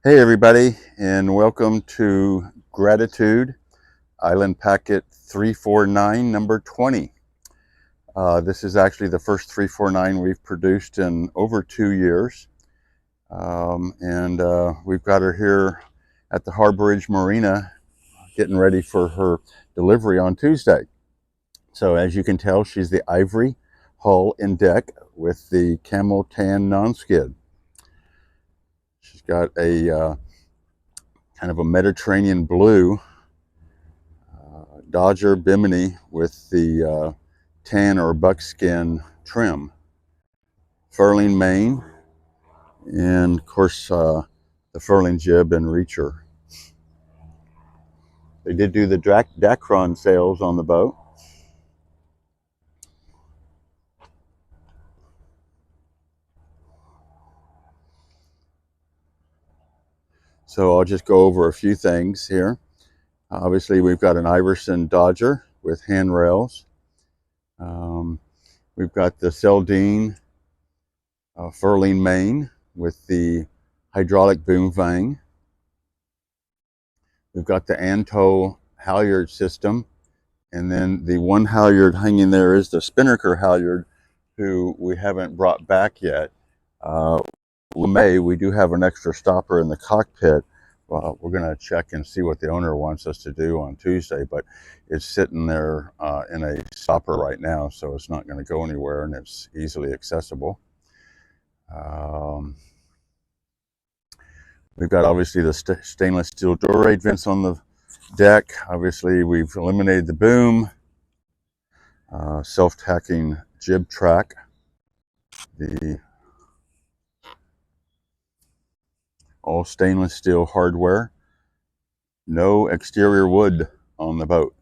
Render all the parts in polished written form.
Hey everybody, and welcome to Gratitude Island Packet 349 number 20. This is actually the first 349 we've produced in over 2 years. And we've got her here at the Harborage Marina getting ready for her delivery on Tuesday. So as you can tell, she's the ivory hull and deck with the camel tan non-skid. She's got a kind of a Mediterranean blue Dodger Bimini with the tan or buckskin trim, furling main, and of course the furling jib and reacher. They did do the Dacron sails on the boat. So I'll just go over a few things here. Obviously, we've got an Iverson Dodger with handrails. We've got the Seldine furling main with the hydraulic boom vang. We've got the Anto halyard system, and then the one halyard hanging there is the Spinnaker halyard, who we haven't brought back yet. We do have an extra stopper in the cockpit. We're going to check and see what the owner wants us to do on Tuesday, but it's sitting there in a stopper right now, so it's not going to go anywhere, and it's easily accessible. We've got obviously the stainless steel Dorade vents on the deck. Obviously, we've eliminated the boom, self-tacking jib track, the all stainless steel hardware, no exterior wood on the boat,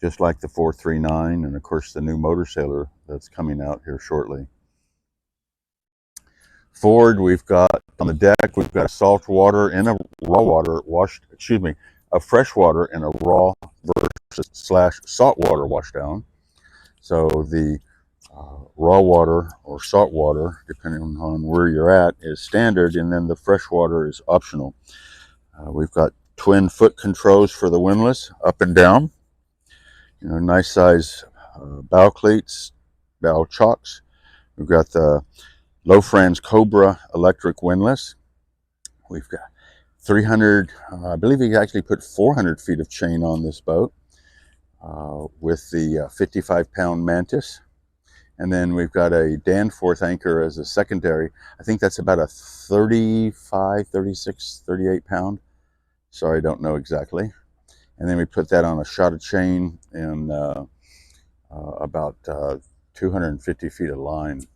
just like the 439, and of course the new motor sailor that's coming out here shortly. Forward, we've got on the deck, we've got a salt water and a raw water a fresh water and a raw versus / saltwater washdown. So the raw water or salt water, depending on where you're at, is standard, and then the fresh water is optional. We've got twin foot controls for the windlass, up and down. Nice size bow cleats, bow chocks. We've got the Low Franz Cobra electric windlass. We've got 300, I believe he actually put 400 feet of chain on this boat with the 55-pound Mantis. And then we've got a Danforth anchor as a secondary. I think that's about a 35, 36, 38 pound. Sorry, I don't know exactly. And then we put that on a shot of chain and about 250 feet of line.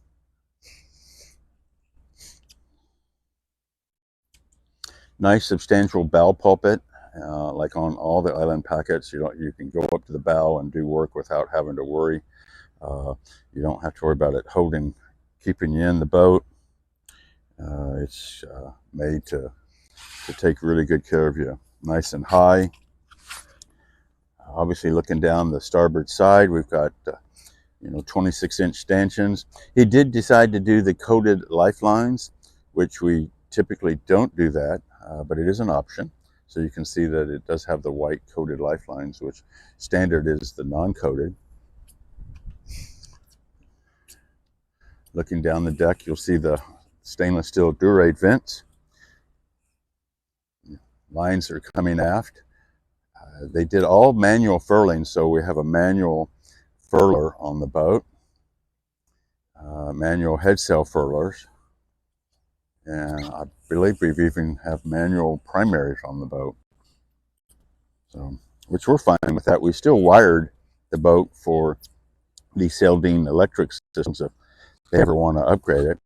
Nice substantial bow pulpit, like on all the island packets. You can go up to the bow and do work without having to worry. You don't have to worry about it keeping you in the boat. It's made to take really good care of you. Nice and high. Obviously, looking down the starboard side, we've got 26-inch stanchions. He did decide to do the coated lifelines, which we typically don't do that, but it is an option. So you can see that it does have the white coated lifelines, which standard is the non-coated. Looking down the deck, you'll see the stainless steel Dorade vents. Lines are coming aft. They did all manual furling, so we have a manual furler on the boat, manual headsail furlers, and I believe we've even have manual primaries on the boat. So, which we're fine with that. We still wired the boat for the Seldine electric systems if they ever want to upgrade it.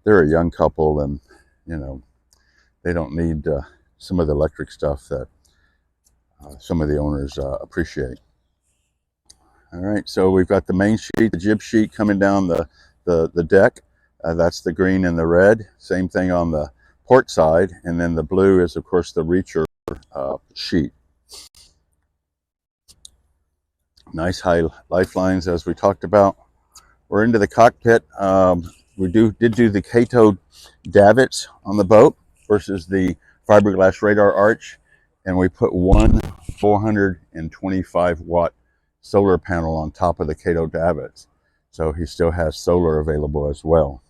They're a young couple, and they don't need some of the electric stuff that some of the owners appreciate. All right, so we've got the main sheet, the jib sheet coming down the deck. That's the green and the red. Same thing on the port side, and then the blue is, of course, the reacher sheet. Nice high lifelines, as we talked about. We're into the cockpit. We did do the Cato davits on the boat. versus the fiberglass radar arch, and we put one 425 watt solar panel on top of the Cato davits. So he still has solar available as well.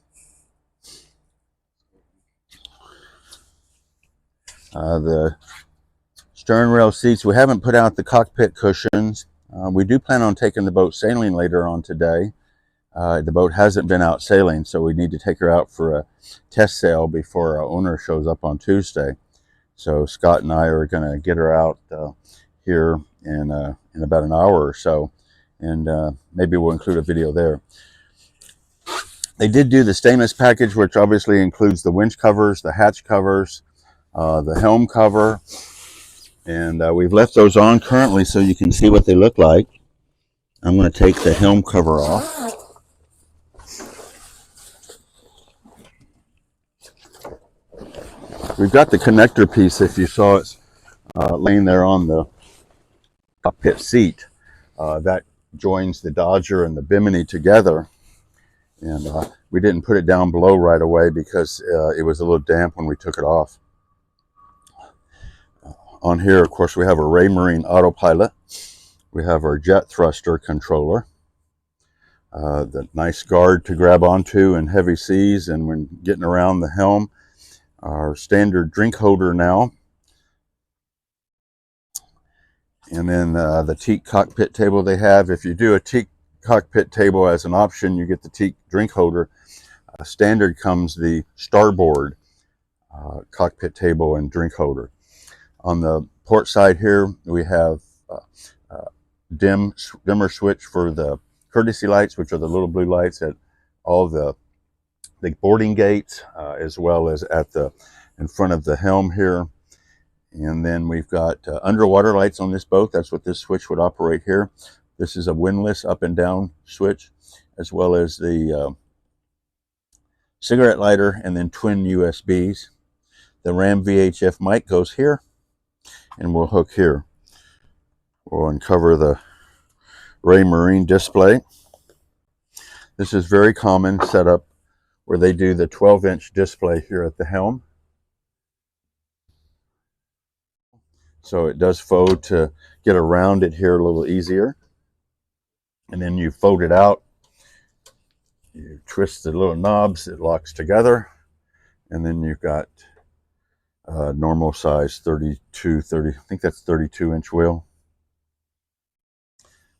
The stern rail seats, we haven't put out the cockpit cushions. We do plan on taking the boat sailing later on today. The boat hasn't been out sailing, so we need to take her out for a test sail before our owner shows up on Tuesday. So Scott and I are going to get her out here in about an hour or so, and maybe we'll include a video there. They did do the stainless package, which obviously includes the winch covers, the hatch covers, the helm cover, and we've left those on currently so you can see what they look like. I'm going to take the helm cover off. We've got the connector piece, if you saw it laying there on the cockpit seat. That joins the Dodger and the Bimini together. And we didn't put it down below right away because it was a little damp when we took it off. On here, of course, we have a Raymarine autopilot. We have our jet thruster controller. The nice guard to grab onto in heavy seas and when getting around the helm. Our standard drink holder now. And then the teak cockpit table they have. If you do a teak cockpit table as an option, you get the teak drink holder. Standard comes the starboard cockpit table and drink holder. On the port side here, we have dimmer switch for the courtesy lights, which are the little blue lights at all the boarding gates, as well as at in front of the helm here. And then we've got underwater lights on this boat. That's what this switch would operate here. This is a windlass up and down switch, as well as the cigarette lighter and then twin USBs. The RAM VHF mic goes here and we'll hook here. We'll uncover the Raymarine display. This is very common setup where they do the 12-inch display here at the helm. So it does fold to get around it here a little easier. And then you fold it out, you twist the little knobs, it locks together, and then you've got a normal size 30, I think that's 32-inch wheel.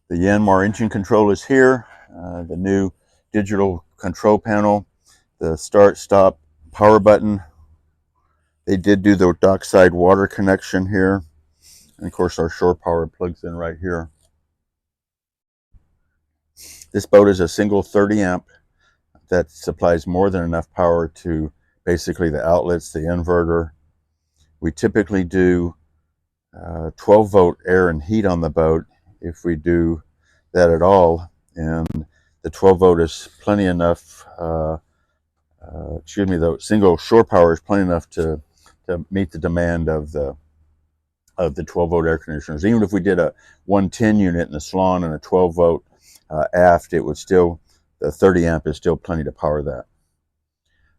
The Yanmar engine control is here, the new digital control panel, the start stop power button. They did do the dockside water connection here, and of course our shore power plugs in right here. This boat is a single 30 amp that supplies more than enough power to basically the outlets, the inverter. We typically do 12 volt air and heat on the boat if we do that at all, and the 12 volt is plenty enough, the single shore power is plenty enough to meet the demand of the 12 volt air conditioners. Even if we did a 110 unit in the salon and a 12 volt aft, it would still, the 30 amp is still plenty to power that.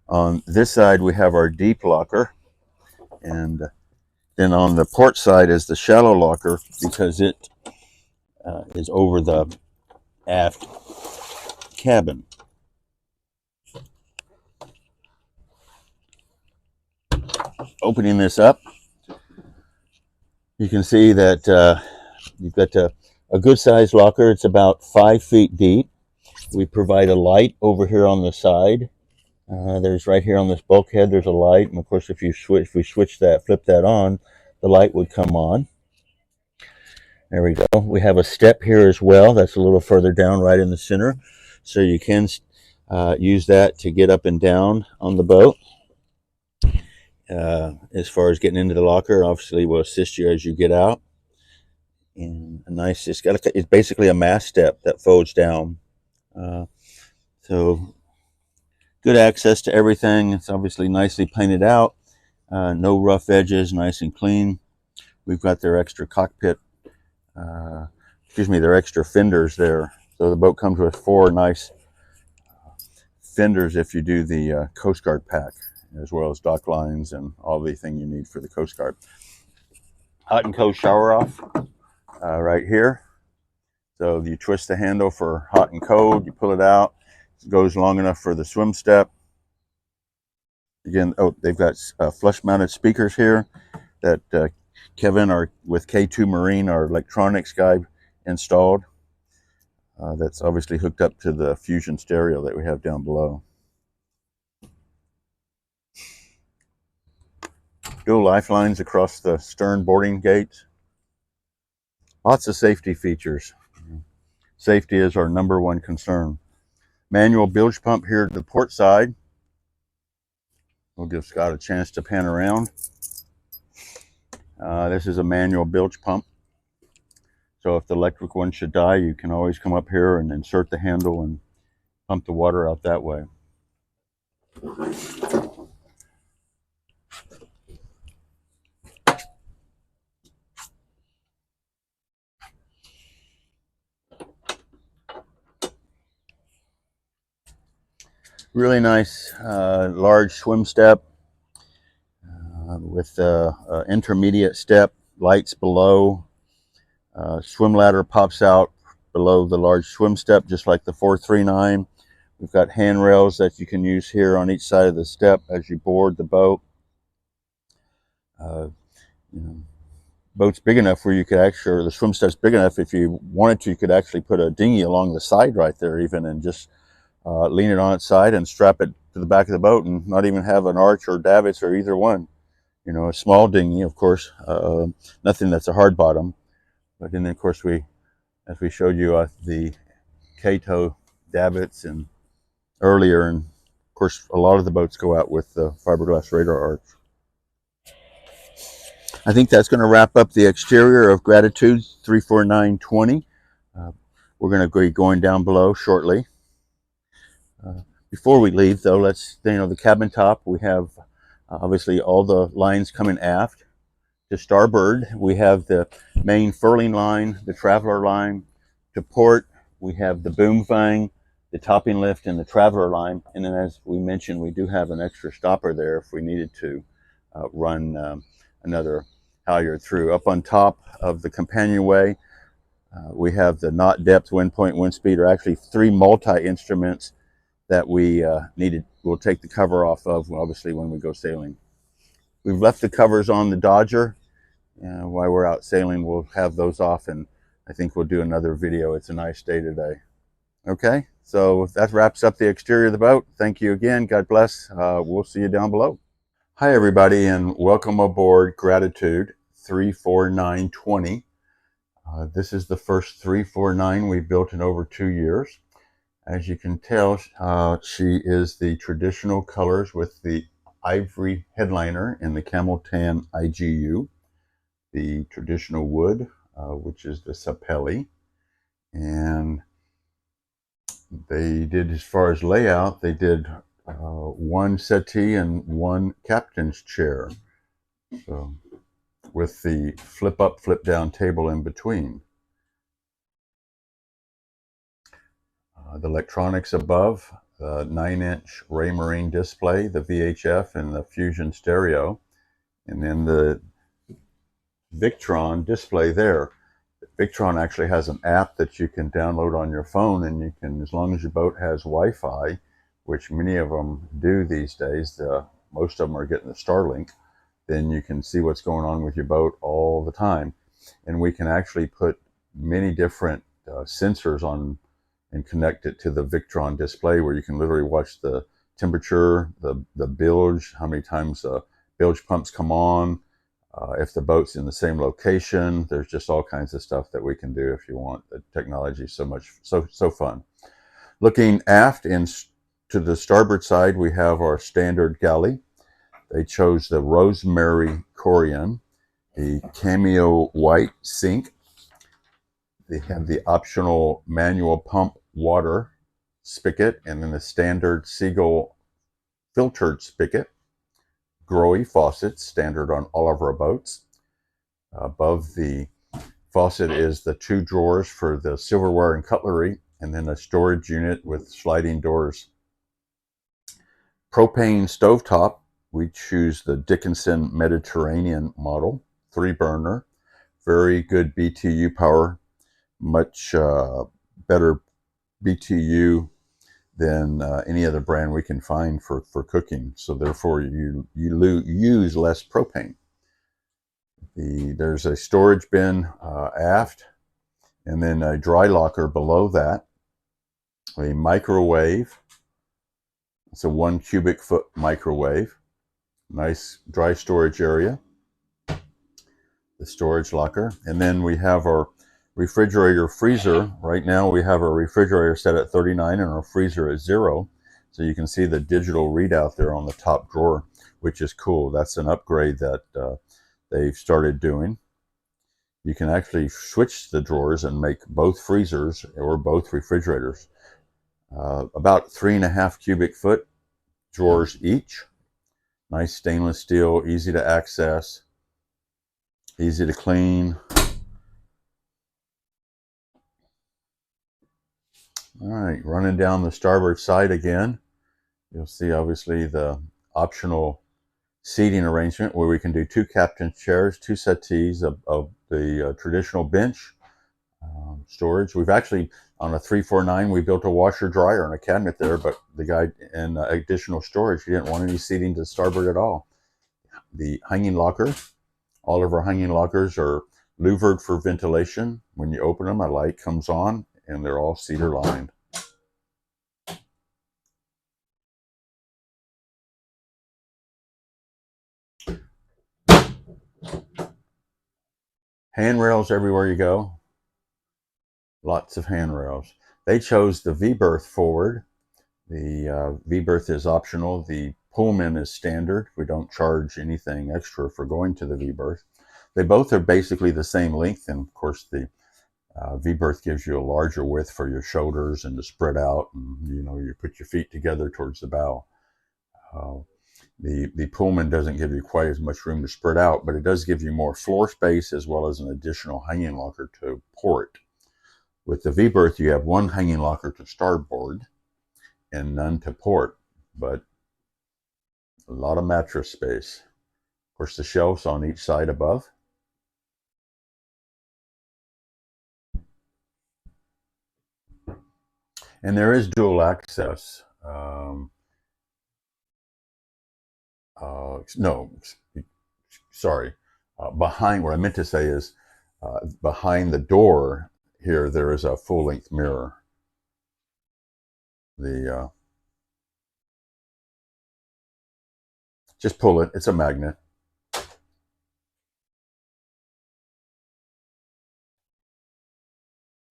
On this side we have our deep locker, and then on the port side is the shallow locker because it is over the aft cabin. Opening this up, you can see that you've got a good sized locker. It's about 5 feet deep. We provide a light over here on the side. There's right here on this bulkhead, there's a light, and of course if we switch that, flip that on, the light would come on. There we go. We have a step here as well. That's a little further down right in the center, so you can use that to get up and down on the boat. As far as getting into the locker, obviously will assist you as you get out. And a nice, it's basically a mast step that folds down. So good access to everything. It's obviously nicely painted out. No rough edges, nice and clean. We've got their extra cockpit, their extra fenders there. So the boat comes with 4 nice fenders if you do the Coast Guard pack. as well as dock lines and all the thing you need for the Coast Guard. Hot and cold shower off right here. So you twist the handle for hot and cold, you pull it out, it goes long enough for the swim step. Again, oh, they've got flush mounted speakers here that Kevin with K2 Marine, our electronics guy, installed. That's obviously hooked up to the Fusion stereo that we have down below. Dual lifelines across the stern boarding gates. Lots of safety features. Safety is our #1 concern. Manual bilge pump here to the port side. We'll give Scott a chance to pan around. This is a manual bilge pump. So if the electric one should die, you can always come up here and insert the handle and pump the water out that way. Really nice large swim step with intermediate step, lights below. Swim ladder pops out below the large swim step, just like the 439. We've got handrails that you can use here on each side of the step as you board the boat. You know, boat's big enough where you could actually, or the swim step's big enough, if you wanted to, you could actually put a dinghy along the side right there even, and just lean it on its side and strap it to the back of the boat and not even have an arch or davits or either one. You know, a small dinghy, of course, nothing that's a hard bottom. But then, of course, as we showed you the K-toe davits and earlier, and of course, a lot of the boats go out with the fiberglass radar arch. I think that's going to wrap up the exterior of Gratitude 34920. We're going to be going down below shortly. Before we leave, though, the cabin top, we have obviously all the lines coming aft. To starboard, we have the main furling line, the traveler line. To port, we have the boom fang, the topping lift, and the traveler line. And then, as we mentioned, we do have an extra stopper there if we needed to run another halyard through. Up on top of the companionway, we have the knot depth, wind point, wind speed, or actually 3 multi-instruments that we we'll take the cover off of, obviously, when we go sailing. We've left the covers on the Dodger. While we're out sailing, we'll have those off, and I think we'll do another video. It's a nice day today. Okay, so that wraps up the exterior of the boat. Thank you again. God bless. We'll see you down below. Hi, everybody, and welcome aboard Gratitude 34920. This is the first 349 we've built in over 2 years. As you can tell, she is the traditional colors with the ivory headliner and the camel tan IGU, the traditional wood, which is the Sapele, and they did, as far as layout, they did 1 settee and 1 captain's chair, so with the flip up, flip down table in between. The electronics above, the 9-inch Raymarine display, the VHF, and the Fusion stereo, and then the Victron display there. Victron actually has an app that you can download on your phone, and you can, as long as your boat has Wi-Fi, which many of them do these days, most of them are getting the Starlink, then you can see what's going on with your boat all the time. And we can actually put many different sensors on and connect it to the Victron display, where you can literally watch the temperature, the bilge, how many times bilge pumps come on, if the boat's in the same location. There's just all kinds of stuff that we can do if you want. The technology is so fun. Looking aft and to the starboard side, we have our standard galley. They chose the Rosemary Corian, the Cameo White sink. They have the optional manual pump water spigot, and then the standard Seagull filtered spigot. Growy faucets, standard on all of our boats. Above the faucet is the 2 drawers for the silverware and cutlery, and then a storage unit with sliding doors. Propane stovetop We choose the Dickinson Mediterranean model, 3-burner, very good BTU power, much better BTU than any other brand we can find for cooking. So therefore, you use less propane. There's a storage bin aft, and then a dry locker below that. A microwave. It's a 1 cubic foot microwave. Nice dry storage area. The storage locker. And then we have our refrigerator freezer. Right now we have our refrigerator set at 39 and our freezer at 0. So you can see the digital readout there on the top drawer, which is cool. That's an upgrade that they've started doing. You can actually switch the drawers and make both freezers or both refrigerators. About 3.5 cubic foot drawers each. Nice stainless steel, easy to access, easy to clean. All right, running down the starboard side again, you'll see obviously the optional seating arrangement where we can do 2 captain chairs, 2 settees of the traditional bench storage. We've actually, on a 349, we built a washer dryer and a cabinet there, but the guy in additional storage, he didn't want any seating to starboard at all. The hanging locker, all of our hanging lockers are louvered for ventilation. When you open them, a light comes on and they're all cedar lined. Handrails everywhere you go. Lots of handrails. They chose the V-berth forward. The V-berth is optional. The Pullman is standard. We don't charge anything extra for going to the V-berth. They both are basically the same length, and of course the V-berth gives you a larger width for your shoulders and to spread out, and you put your feet together towards the bow. The Pullman doesn't give you quite as much room to spread out, but it does give you more floor space as well as an additional hanging locker to port. With the V-berth, you have 1 hanging locker to starboard and none to port, but a lot of mattress space. Of course, the shelves on each side above. And there is dual access. No, sorry. Behind, what I meant to say is behind the door here, there is a full-length mirror. Just pull it. It's a magnet.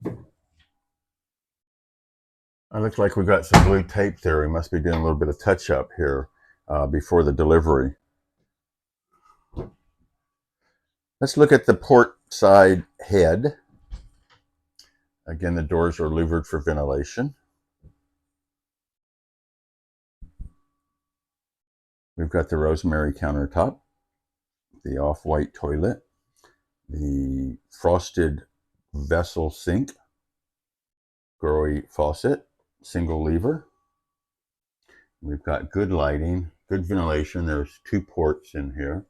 It looks like we've got some blue tape there. We must be doing a little bit of touch-up here before the delivery. Let's look at the port side head. Again, the doors are louvered for ventilation. We've got the rosemary countertop, the off-white toilet, the frosted vessel sink, Growy faucet, single lever. We've got good lighting, good ventilation. There's 2 ports in here.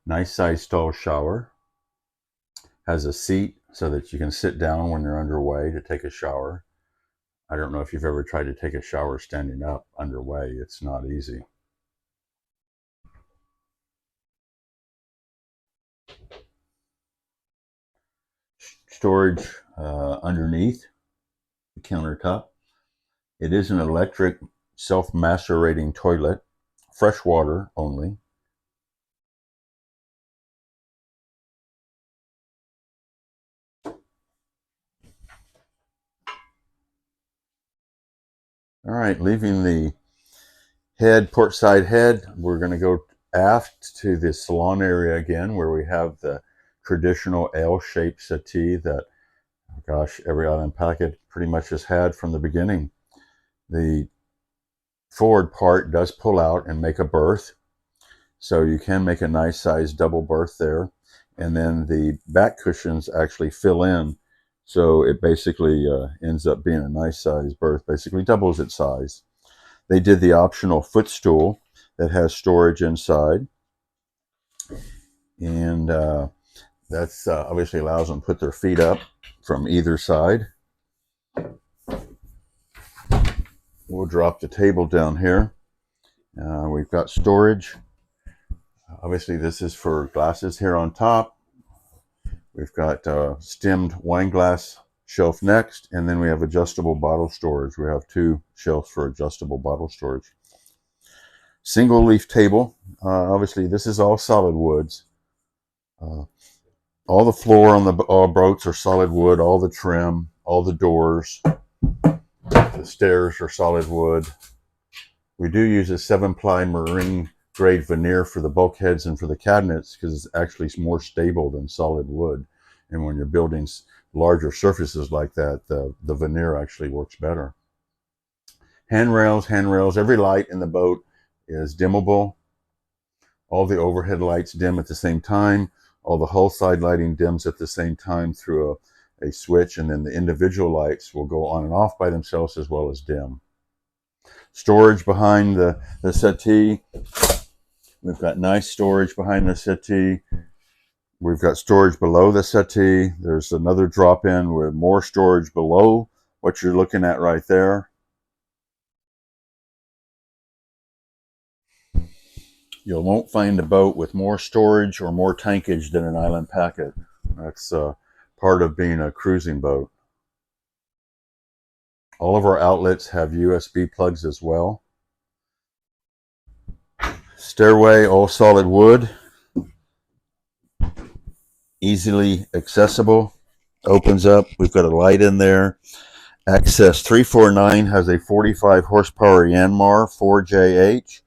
Nice size stall shower. Has a seat so that you can sit down when you're underway to take a shower. I don't know if you've ever tried to take a shower standing up underway. It's not easy. Storage underneath the countertop. It is an electric self-macerating toilet, fresh water only. All right, leaving the port side head, we're going to go aft to the salon area again, where we have the traditional L-shaped settee that, gosh, every island packet pretty much has had from the beginning. The forward part does pull out and make a berth, so you can make a nice size double berth there, and then the back cushions actually fill in, so it basically ends up being a nice size berth, basically doubles its size. They did the optional footstool that has storage inside, and that's obviously allows them to put their feet up from either side. We'll drop the table down here. We've got storage. Obviously, this is for glasses here on top. We've got stemmed wine glass shelf next, and then we have adjustable bottle storage. We have 2 shelves for adjustable bottle storage. Single leaf table. Obviously, this is all solid woods. All the floor on the boats are solid wood, all the trim, all the doors. The stairs are solid wood. We do use a 7-ply marine grade veneer for the bulkheads and for the cabinets because it's actually more stable than solid wood. And when you're building larger surfaces like that, the veneer actually works better. Handrails. Every light in the boat is dimmable. All the overhead lights dim at the same time. All the hull side lighting dims at the same time through a switch, and then the individual lights will go on and off by themselves as well as dim. Storage behind the settee. We've got nice storage behind the settee. We've got storage below the settee. There's another drop-in with more storage below what you're looking at right there. You won't find a boat with more storage or more tankage than an Island Packet. That's part of being a cruising boat. All of our outlets have USB plugs as well. Stairway, all solid wood. Easily accessible. Opens up. We've got a light in there. Access 349 has a 45 horsepower Yanmar 4JH.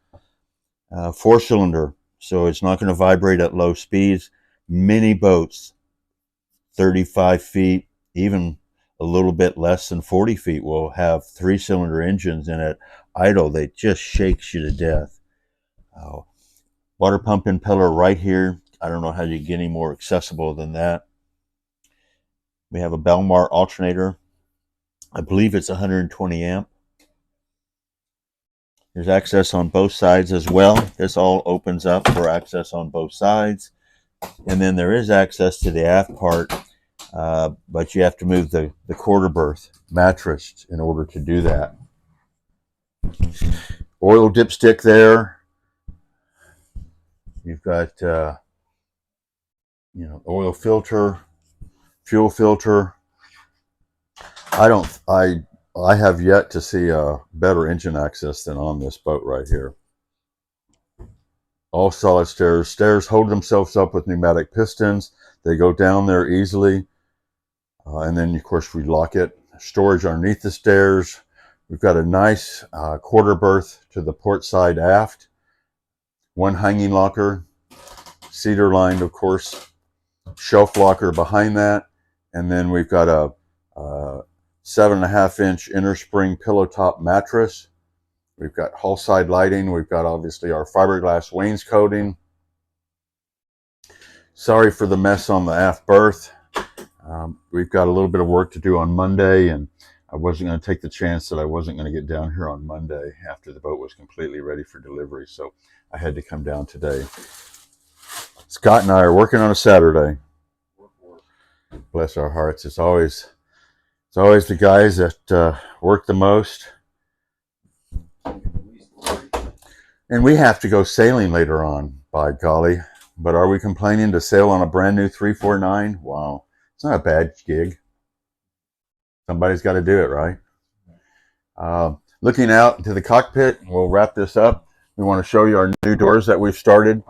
4-cylinder, so it's not going to vibrate at low speeds. Many boats, 35 feet, even a little bit less than 40 feet, will have 3-cylinder engines in it. Idle, they just shakes you to death. Water pump impeller right here. I don't know how you get any more accessible than that. We have a Belmar alternator. I believe it's 120 amp. There's access on both sides as well. This all opens up for access on both sides. And then there is access to the aft part, but you have to move the quarter berth mattress in order to do that. Oil dipstick there. You've got oil filter, fuel filter. I have yet to see a better engine access than on this boat right here. All solid stairs. Stairs hold themselves up with pneumatic pistons. They go down there easily. And then, of course, we lock it. Storage underneath the stairs. We've got a nice quarter berth to the port side aft. 1 hanging locker. Cedar lined, of course. Shelf locker behind that. And then we've got a 7.5-inch inner spring pillow top mattress. We've got hull side lighting. We've got obviously our fiberglass wainscoting. Sorry for the mess on the aft berth. We've got a little bit of work to do on Monday, and I wasn't going to take the chance that I wasn't going to get down here on Monday after the boat was completely ready for delivery, so I had to come down today. Scott and I are working on a Saturday. Bless our hearts. It's always the guys that work the most. And we have to go sailing later on, by golly. But are we complaining to sail on a brand new 349? Wow. It's not a bad gig. Somebody's got to do it, right? Looking out into the cockpit, we'll wrap this up. We want to show you our new doors that we've started.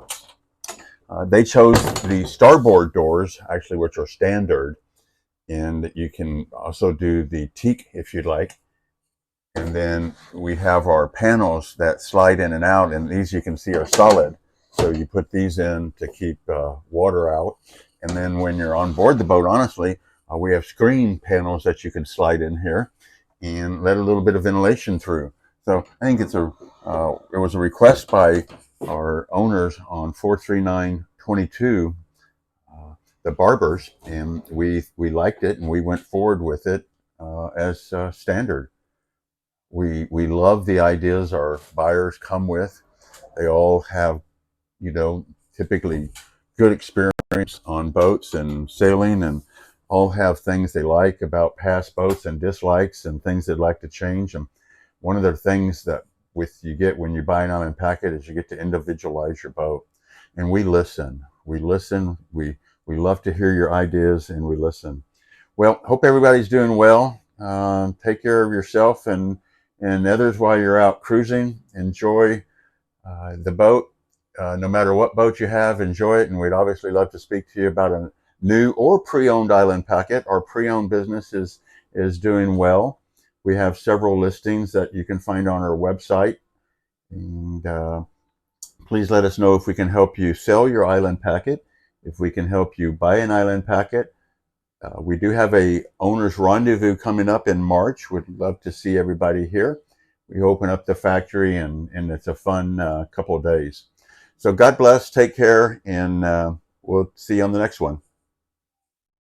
They chose the starboard doors, actually, which are standard. And you can also do the teak if you'd like. And then we have our panels that slide in and out, and these you can see are solid. So you put these in to keep water out. And then when you're on board the boat, honestly, we have screen panels that you can slide in here and let a little bit of ventilation through. So I think it was a request by our owners on 43922, the Barbers, and we liked it and we went forward with it as standard. We love the ideas our buyers come with. They all have, you know, typically good experience on boats and sailing, and all have things they like about past boats and dislikes and things they'd like to change. And one of the things that with you get when you buy an island packet is you get to individualize your boat. And we listen. We listen. We love to hear your ideas, and we listen. Well, hope everybody's doing well. Take care of yourself and others while you're out cruising. Enjoy the boat. No matter what boat you have, enjoy it. And we'd obviously love to speak to you about a new or pre-owned island packet. Our pre-owned business is doing well. We have several listings that you can find on our website. And please let us know if we can help you sell your island packet, if we can help you buy an island packet. We do have a owner's rendezvous coming up in March. We'd love to see everybody here. We open up the factory, and it's a fun couple of days. So God bless, take care, and we'll see you on the next one.